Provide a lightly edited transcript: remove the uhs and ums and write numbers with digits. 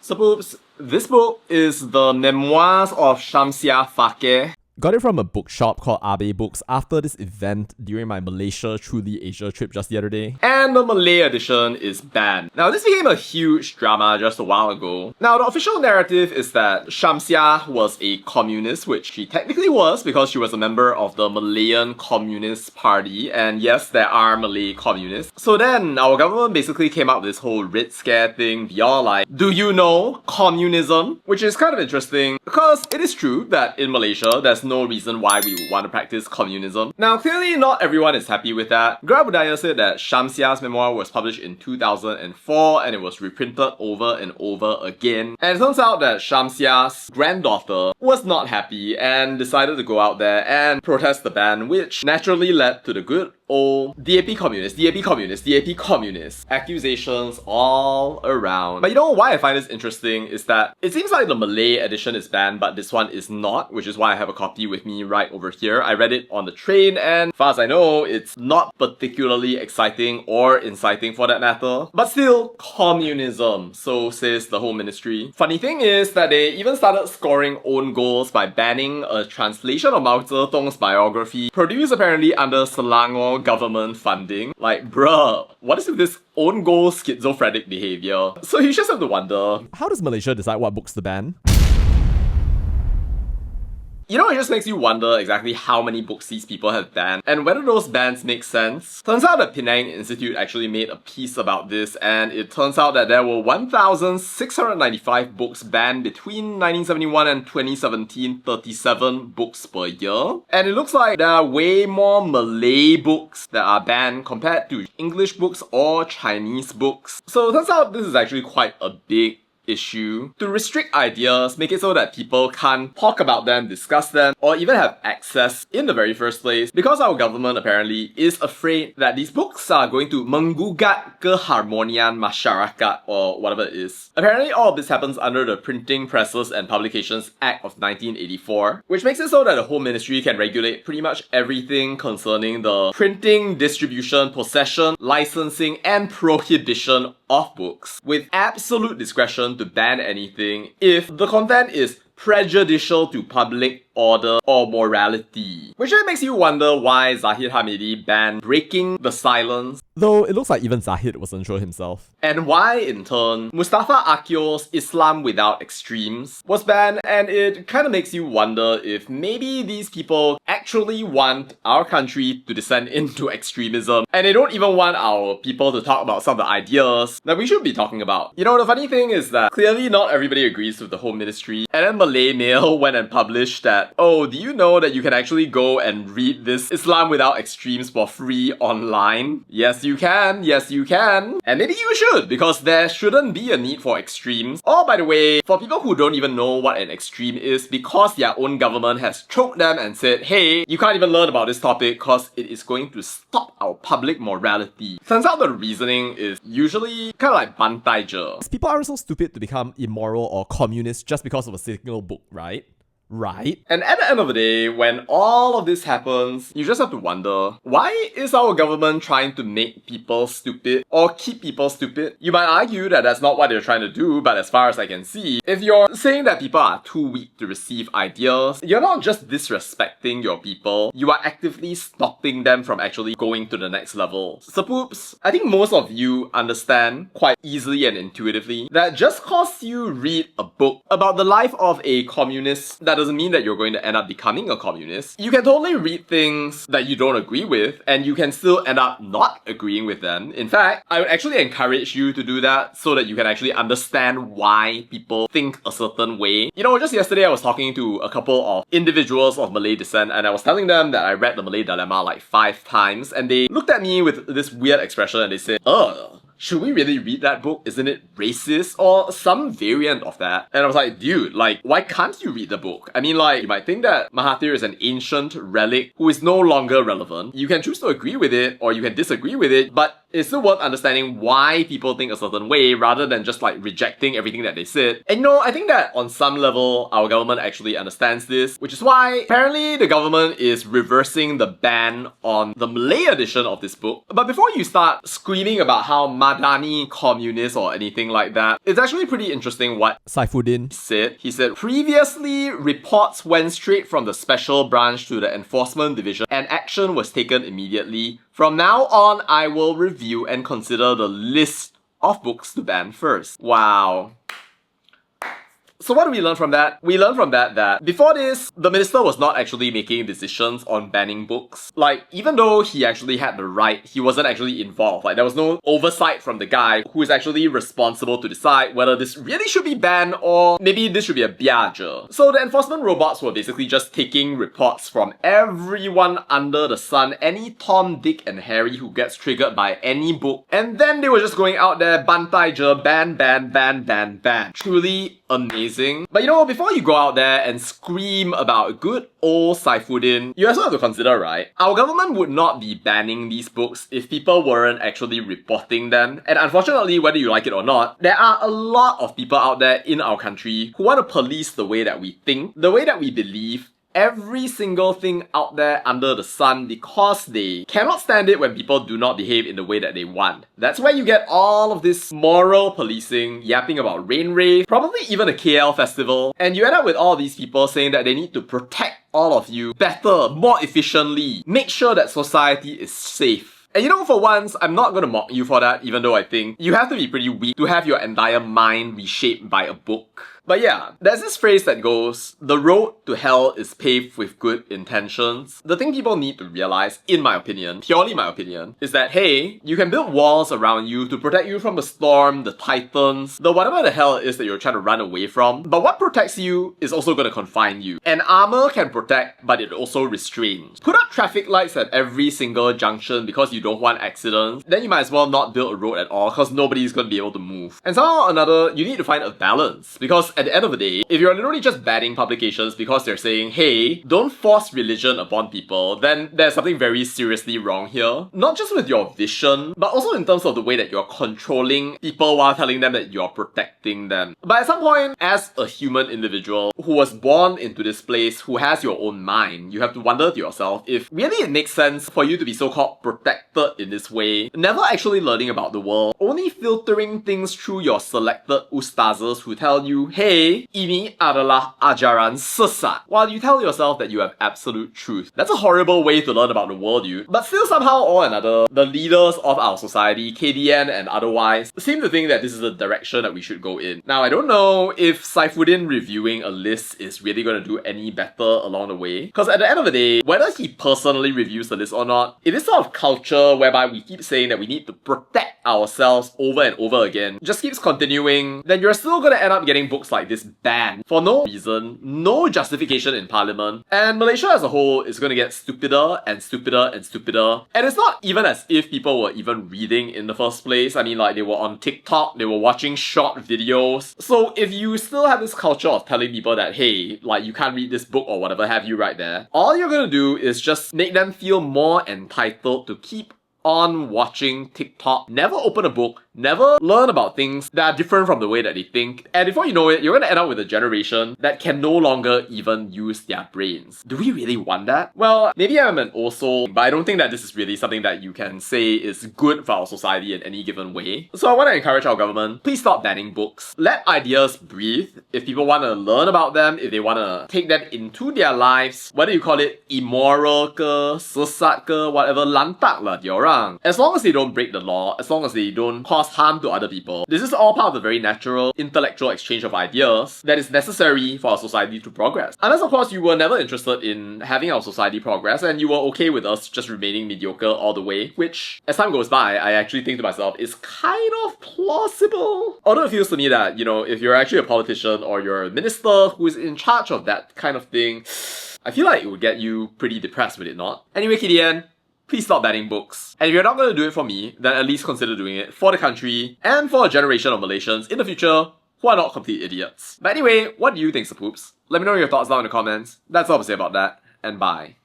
So poops, this book is the Memoirs of Shamsia Fakeh. Got it from a bookshop called Abe Books after this event during my Malaysia Truly Asia trip just the other day. And the Malay edition is banned. Now, this became a huge drama just a while ago. Now, the official narrative is that Shamsia was a communist, which she technically was because she was a member of the Malayan Communist Party. And yes, there are Malay communists. So then, our government basically came up with this whole Red Scare thing. They all like, do you know communism? Which is kind of interesting because it is true that in Malaysia, there's no reason why we would want to practice communism. Now, clearly not everyone is happy with that. Gerard Budaya said that Shamsia's memoir was published in 2004 and it was reprinted over and over again. And it turns out that Shamsia's granddaughter was not happy and decided to go out there and protest the ban, which naturally led to the good old DAP communist accusations all around. But you know why I find this interesting is that it seems like the Malay edition is banned, but this one is not, which is why I have a copy with me right over here. I read it on the train, and as far as I know, it's not particularly exciting or inciting for that matter. But still, communism, so says the Home Ministry. Funny thing is that they even started scoring own goals by banning a translation of Mao Zedong's biography, produced apparently under Selangor government funding. Like, bruh, what is with this own goal schizophrenic behavior? So you just have to wonder, how does Malaysia decide what books to ban? You know, it just makes you wonder exactly how many books these people have banned and whether those bans make sense. Turns out the Penang Institute actually made a piece about this, and it turns out that there were 1,695 books banned between 1971 and 2017, 37 books per year. And it looks like there are way more Malay books that are banned compared to English books or Chinese books. So it turns out this is actually quite a big issue. To restrict ideas, make it so that people can't talk about them, discuss them, or even have access in the very first place, because our government apparently is afraid that these books are going to menggugat keharmonian masyarakat, or whatever it is. Apparently all of this happens under the Printing, Presses and Publications Act of 1984, which makes it so that the Home Ministry can regulate pretty much everything concerning the printing, distribution, possession, licensing, and prohibition of books, with absolute discretion to ban anything if the content is prejudicial to public order or morality. Which then makes you wonder why Zahid Hamidi banned Breaking the Silence. Though it looks like even Zahid wasn't sure himself. And why, in turn, Mustafa Akio's Islam Without Extremes was banned, and it kind of makes you wonder if maybe these people actually want our country to descend into extremism, and they don't even want our people to talk about some of the ideas that we should be talking about. You know, the funny thing is that clearly not everybody agrees with the Home Ministry, and then Malay Mail went and published that, oh, do you know that you can actually go and read this Islam Without Extremes for free online? Yes, you can. Yes, you can. And maybe you should, because there shouldn't be a need for extremes. Or, by the way, for people who don't even know what an extreme is, because their own government has choked them and said, hey, you can't even learn about this topic because it is going to stop our public morality. Turns out the reasoning is usually kind of like bantai je. People aren't so stupid to become immoral or communist just because of a single book, right? Right? And at the end of the day, when all of this happens, you just have to wonder, why is our government trying to make people stupid or keep people stupid? You might argue that that's not what they're trying to do, but as far as I can see, if you're saying that people are too weak to receive ideas, you're not just disrespecting your people, you are actively stopping them from actually going to the next level. So poops, I think most of you understand quite easily and intuitively that just cause you read a book about the life of a communist, that doesn't mean that you're going to end up becoming a communist. You can totally read things that you don't agree with, and you can still end up not agreeing with them. In fact, I would actually encourage you to do that so that you can actually understand why people think a certain way. You know, just yesterday I was talking to a couple of individuals of Malay descent, and I was telling them that I read The Malay Dilemma like 5 times, and they looked at me with this weird expression and they said, ugh, should we really read that book? Isn't it racist? Or some variant of that. And I was like, dude, like, why can't you read the book? I mean, like, you might think that Mahathir is an ancient relic who is no longer relevant. You can choose to agree with it or you can disagree with it, but it's still worth understanding why people think a certain way rather than just like rejecting everything that they said. And I think that on some level, our government actually understands this, which is why apparently the government is reversing the ban on the Malay edition of this book. But before you start screaming about how Madani communist or anything like that, it's actually pretty interesting what Saifuddin said. He said, previously, reports went straight from the special branch to the enforcement division and action was taken immediately. From now on, I will review and consider the list of books to ban first. Wow. So what do we learn from that? We learn from that before this, the minister was not actually making decisions on banning books. Like, even though he actually had the right, he wasn't actually involved. Like, there was no oversight from the guy who is actually responsible to decide whether this really should be banned or maybe this should be a biaja. So the enforcement robots were basically just taking reports from everyone under the sun, any Tom, Dick and Harry who gets triggered by any book, and then they were just going out there, bantai je, ban. Truly amazing. But before you go out there and scream about good old Saifuddin, you also have to consider, right? Our government would not be banning these books if people weren't actually reporting them. And unfortunately, whether you like it or not, there are a lot of people out there in our country who want to police the way that we think, the way that we believe, every single thing out there under the sun because they cannot stand it when people do not behave in the way that they want. That's where you get all of this moral policing, yapping about rain rave, probably even a KL festival, and you end up with all these people saying that they need to protect all of you better, more efficiently, make sure that society is safe. And for once, I'm not gonna mock you for that, even though I think you have to be pretty weak to have your entire mind reshaped by a book. But yeah, there's this phrase that goes, the road to hell is paved with good intentions. The thing people need to realize, in my opinion, purely my opinion, is that hey, you can build walls around you to protect you from the storm, the titans, the whatever the hell it is that you're trying to run away from. But what protects you is also going to confine you. And armor can protect, but it also restrains. Put up traffic lights at every single junction because you don't want accidents, then you might as well not build a road at all because nobody's going to be able to move. And somehow or another, you need to find a balance because at the end of the day, if you're literally just banning publications because they're saying, hey, don't force religion upon people, then there's something very seriously wrong here. Not just with your vision, but also in terms of the way that you're controlling people while telling them that you're protecting them. But at some point, as a human individual who was born into this place, who has your own mind, you have to wonder to yourself if really it makes sense for you to be so-called protected in this way, never actually learning about the world, only filtering things through your selected ustazas who tell you, hey, ini adalah ajaran sesat, while you tell yourself that you have absolute truth. That's a horrible way to learn about the world, dude. But still somehow or another, the leaders of our society, KDN and otherwise, seem to think that this is the direction that we should go in. Now, I don't know if Saifuddin reviewing a list is really going to do any better along the way, because at the end of the day, whether he personally reviews the list or not, if this sort of culture whereby we keep saying that we need to protect ourselves over and over again just keeps continuing, then you're still going to end up getting books like this banned for no reason, no justification in parliament, and Malaysia as a whole is going to get stupider and stupider and stupider. And it's not even as if people were even reading in the first place. I mean, like, they were on TikTok, they were watching short videos. So if you still have this culture of telling people that, hey, like, you can't read this book or whatever have you right there, all you're gonna do is just make them feel more entitled to keep on watching TikTok, never open a book, never learn about things that are different from the way that they think. And before you know it, you're gonna end up with a generation that can no longer even use their brains. Do we really want that? Well, maybe I'm an old soul, but I don't think that this is really something that you can say is good for our society in any given way. So I want to encourage our government, please stop banning books. Let ideas breathe. If people want to learn about them, if they want to take them into their lives, whether you call it immoral ke, sesat ke, whatever, lantak lah diorang. As long as they don't break the law, as long as they don't cause harm to other people, this is all part of the very natural intellectual exchange of ideas that is necessary for our society to progress. Unless, of course, you were never interested in having our society progress and you were okay with us just remaining mediocre all the way, which, as time goes by, I actually think to myself, is kind of plausible. Although it feels to me that, if you're actually a politician or you're a minister who is in charge of that kind of thing, I feel like it would get you pretty depressed, would it not? Anyway, KDN, please stop banning books. And if you're not going to do it for me, then at least consider doing it for the country and for a generation of Malaysians in the future who are not complete idiots. But anyway, what do you think, Sapoops? Let me know your thoughts down in the comments. That's all to say about that, and bye.